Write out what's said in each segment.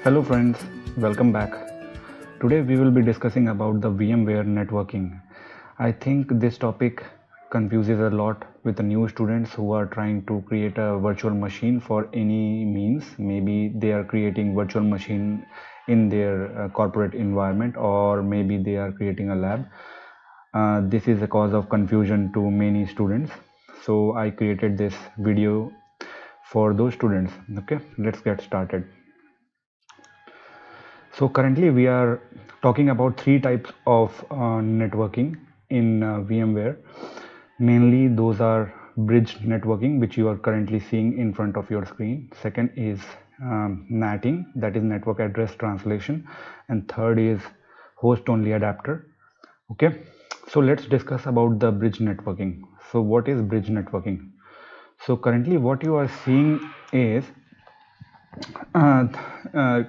Hello friends, welcome back. Today we will be discussing about the VMware networking. I think this topic confuses a lot with the new students who are trying to create a virtual machine for any means. Maybe they are creating virtual machine in their corporate environment, or maybe they are creating a lab. This is a cause of confusion to many students. So I created this video for those students. Okay, let's get started. So currently we are talking about three types of networking in VMware. Mainly those are bridge networking, which you are currently seeing in front of your screen. Second is NATing, that is network address translation. And third is host only adapter. Okay, so let's discuss about the bridge networking. So what is bridge networking? So currently what you are seeing is uh, uh,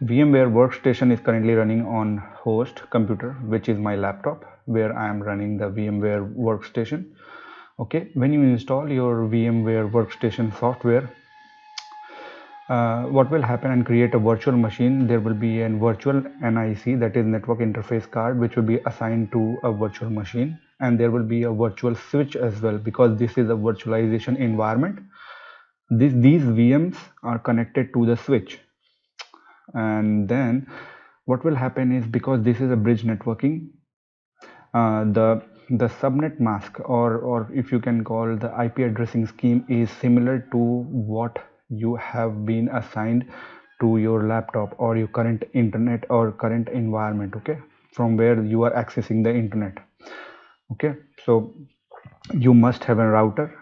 VMware workstation is currently running on host computer, which is my laptop, where I am running the VMware workstation. Okay, when you install your VMware workstation software, what will happen and create a virtual machine, there will be a virtual NIC, that is network interface card, which will be assigned to a virtual machine, and there will be a virtual switch as well, because this is a virtualization environment. These VMs are connected to the switch, and then what will happen is, because this is a bridge networking, the subnet mask, or if you can call the IP addressing scheme, is similar to what you have been assigned to your laptop or your current internet or current environment. Okay, from where you are accessing the internet. Okay, so you must have a router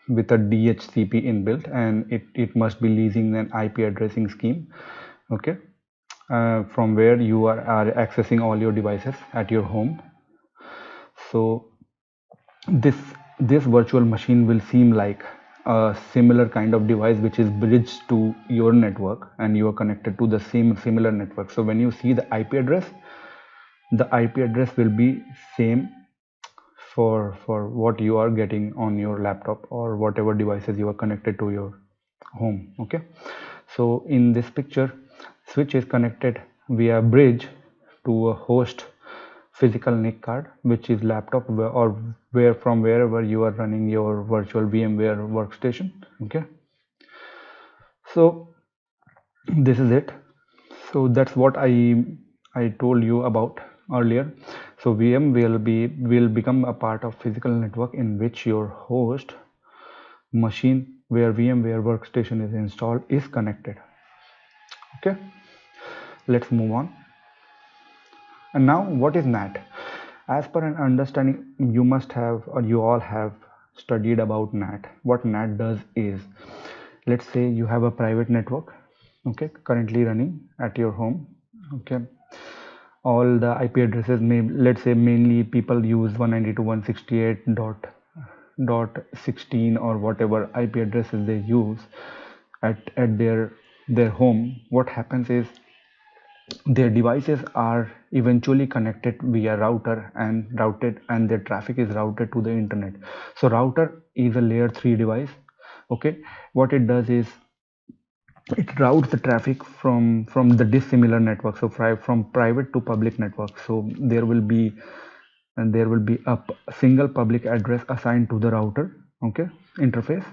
with a DHCP inbuilt, and it must be leasing an IP addressing scheme. Okay, from where you are accessing all your devices at your home. So this virtual machine will seem like a similar kind of device which is bridged to your network, and you are connected to the similar network. So when you see the IP address, the IP address will be same for what you are getting on your laptop or whatever devices you are connected to your home. Okay, so in this picture, switch is connected via bridge to a host physical NIC card, which is laptop or from wherever you are running your virtual VMware workstation. Okay, so this is it. So that's what I told you about earlier. So VM will become a part of physical network in which your host machine where VMware workstation is installed is connected. Okay, let's move on. And now, what is NAT? As per an understanding, you must have, or you all have studied about NAT. What NAT does is, let's say you have a private network, okay, currently running at your home. Okay, all the IP addresses, let's say mainly people use 192.168.16 or whatever IP addresses they use at their home. What happens is, their devices are eventually connected via router and their traffic is routed to the internet. So router is a layer 3 device. Okay, what it does is, it routes the traffic from the dissimilar network, so from private to public network. So there will be a single public address assigned to the router, okay, interface,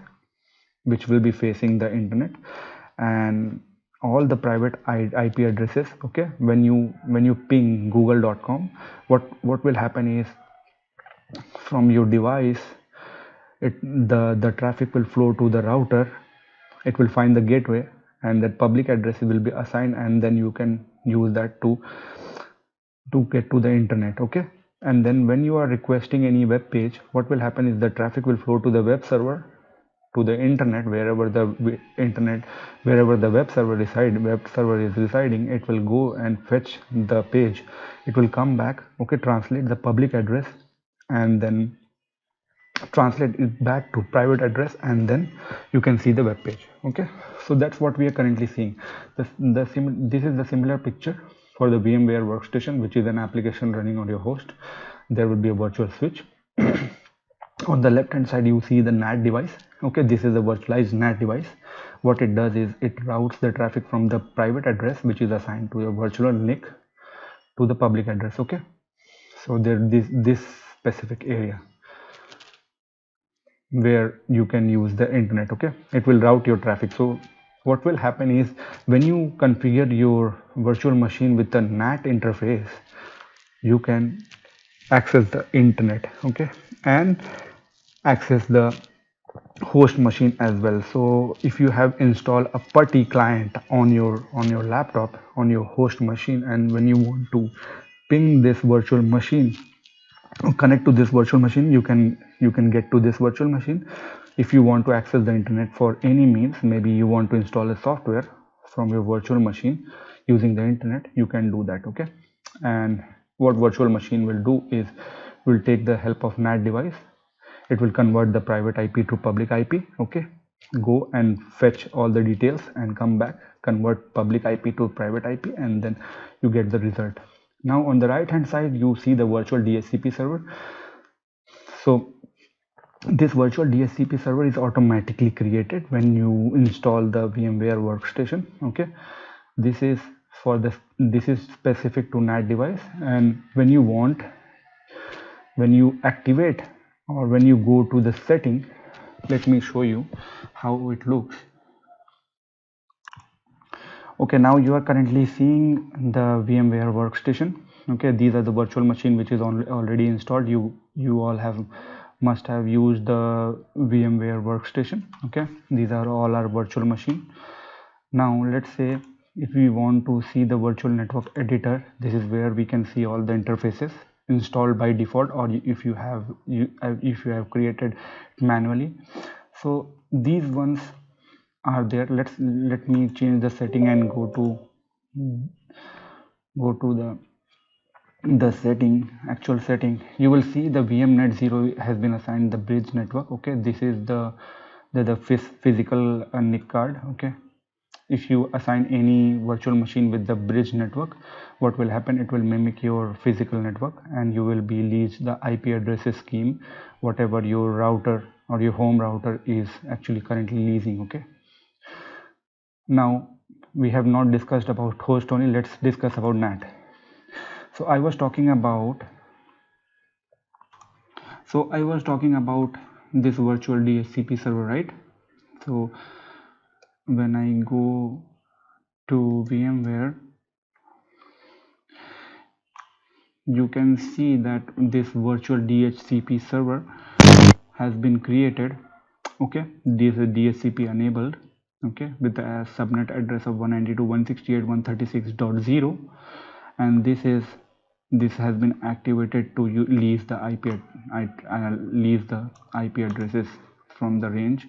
which will be facing the internet, and all the private IP addresses. Okay, when you ping google.com, what will happen is, from your device, the traffic will flow to the router. It will find the gateway, and that public address will be assigned, and then you can use that to get to the internet. Okay, and then when you are requesting any web page, what will happen is, the traffic will flow to the web server, to the internet, wherever the web server is residing. It will go and fetch the page. It will come back, okay, translate the public address, and then translate it back to private address, and then you can see the web page. Okay, so that's what we are currently seeing. This is the similar picture for the VMware workstation, which is an application running on your host. There will be a virtual switch On the left hand side you see the NAT device. Okay, this is a virtualized NAT device. What it does is it routes the traffic from the private address which is assigned to a virtual NIC to the public address. Okay, so there this specific area where you can use the internet. Okay, it will route your traffic. So what will happen is when you configure your virtual machine with the NAT interface, you can access the internet, okay, and access the host machine as well. So if you have installed a putty client on your laptop on your host machine, and when you want to ping this virtual machine, connect to this virtual machine, you can get to this virtual machine. If you want to access the internet for any means, maybe you want to install a software from your virtual machine using the internet, you can do that. Okay, and what virtual machine will do is will take the help of NAT device. It will convert the private IP to public IP. Okay, go and fetch all the details and come back, convert public IP to private IP, and then you get the result. Now on the right hand side you see the virtual DHCP server. So this virtual DHCP server is automatically created when you install the VMware workstation. Okay, this is this is specific to NAT device, and when you activate or when you go to the setting, let me show you how it looks. Okay, now you are currently seeing the VMware workstation. Okay, these are the virtual machine which is already installed. You all have must have used the VMware workstation. Okay, these are all our virtual machine. Now let's say if we want to see the virtual network editor, this is where we can see all the interfaces installed by default, or if you have if you have created it manually. So these ones are there. Let me change the setting and go to the setting, actual setting. You will see the VMnet 0 has been assigned the bridge network. Okay, this is the physical NIC card. Okay, if you assign any virtual machine with the bridge network, what will happen, it will mimic your physical network and you will be lease the IP addresses scheme whatever your router or your home router is actually currently leasing. Okay, now we have not discussed about host only, let's discuss about NAT. So I was talking about this virtual DHCP server, right? So when I go to VMware, you can see that this virtual DHCP server has been created. Okay, this is DHCP enabled. Okay, with the subnet address of 192.168.136.0, and this has been activated to lease the lease the IP addresses from the range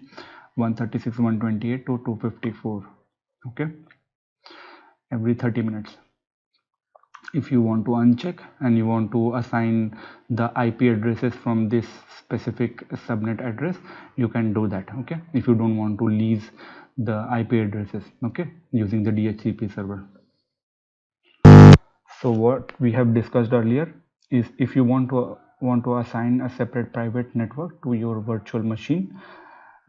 136.128 to 254. Okay, every 30 minutes. If you want to uncheck and you want to assign the IP addresses from this specific subnet address, you can do that. Okay, if you don't want to lease the IP addresses, okay, using the DHCP server. So what we have discussed earlier is if you want to assign a separate private network to your virtual machine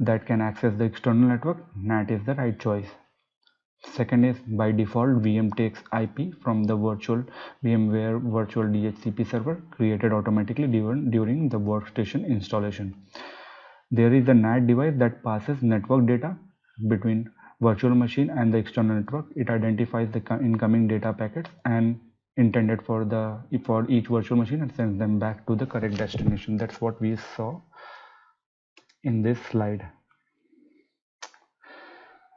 that can access the external network, NAT is the right choice. Second is by default VM takes IP from the VMware virtual DHCP server created automatically during the workstation installation. There is a NAT device that passes network data between virtual machine and the external network. It identifies the incoming data packets and intended for each virtual machine and sends them back to the correct destination. That's what we saw in this slide.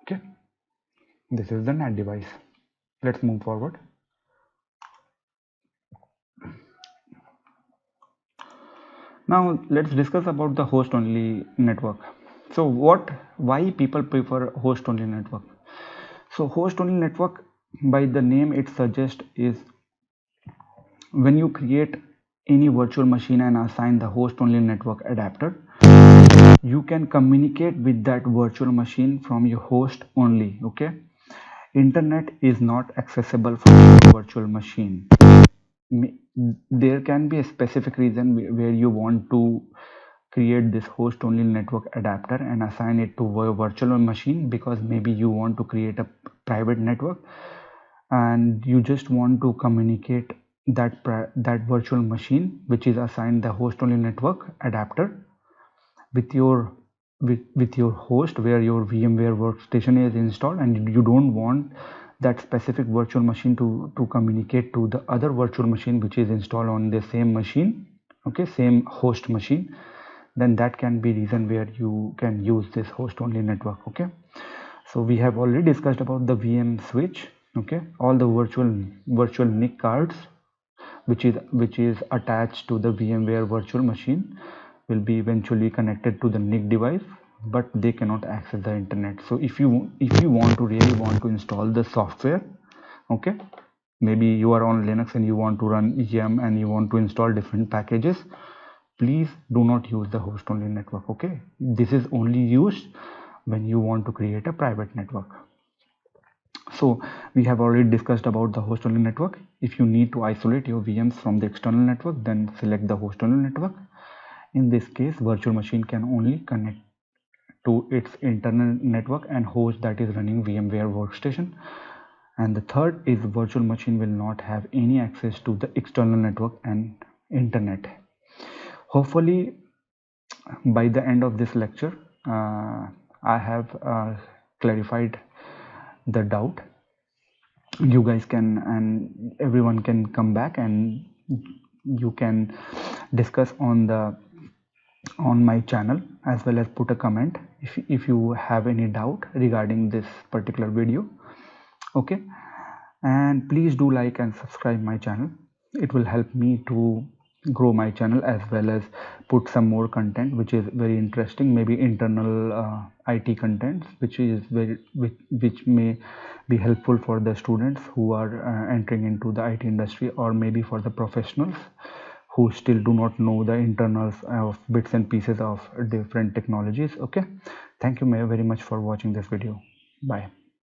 Okay, this is the NAT device. Let's move forward. Now let's discuss about the host only network. So why people prefer host only network? So host only network, by the name it suggests, is when you create any virtual machine and assign the host only network adapter, you can communicate with that virtual machine from your host only. Okay, internet is not accessible from your virtual machine. There can be a specific reason where you want to create this host only network adapter and assign it to a virtual machine, because maybe you want to create a private network and you just want to communicate that virtual machine which is assigned the host only network adapter with your with your host where your VMware workstation is installed, and you don't want that specific virtual machine to communicate to the other virtual machine which is installed on the same machine, okay, same host machine, then that can be reason where you can use this host only network. Okay, so we have already discussed about the VM switch. Okay, all the virtual NIC cards which is attached to the VMware virtual machine will be eventually connected to the NIC device, but they cannot access the internet. So if you want to really want to install the software, okay, maybe you are on Linux and you want to run yum and you want to install different packages, please do not use the host only network. Okay, this is only used when you want to create a private network. So we have already discussed about the host only network. If you need to isolate your VMs from the external network, then select the host only network. In this case, virtual machine can only connect to its internal network and host that is running VMware workstation. And the third is virtual machine will not have any access to the external network and internet. Hopefully by the end of this lecture, I have clarified the doubt. You guys can and everyone can come back and you can discuss on my channel, as well as put a comment if you have any doubt regarding this particular video. Okay, and please do like and subscribe my channel. It will help me to grow my channel, as well as put some more content which is very interesting, maybe internal IT contents which may be helpful for the students who are entering into the IT industry, or maybe for the professionals who still do not know the internals of bits and pieces of different technologies. Okay, thank you very much for watching this video. Bye.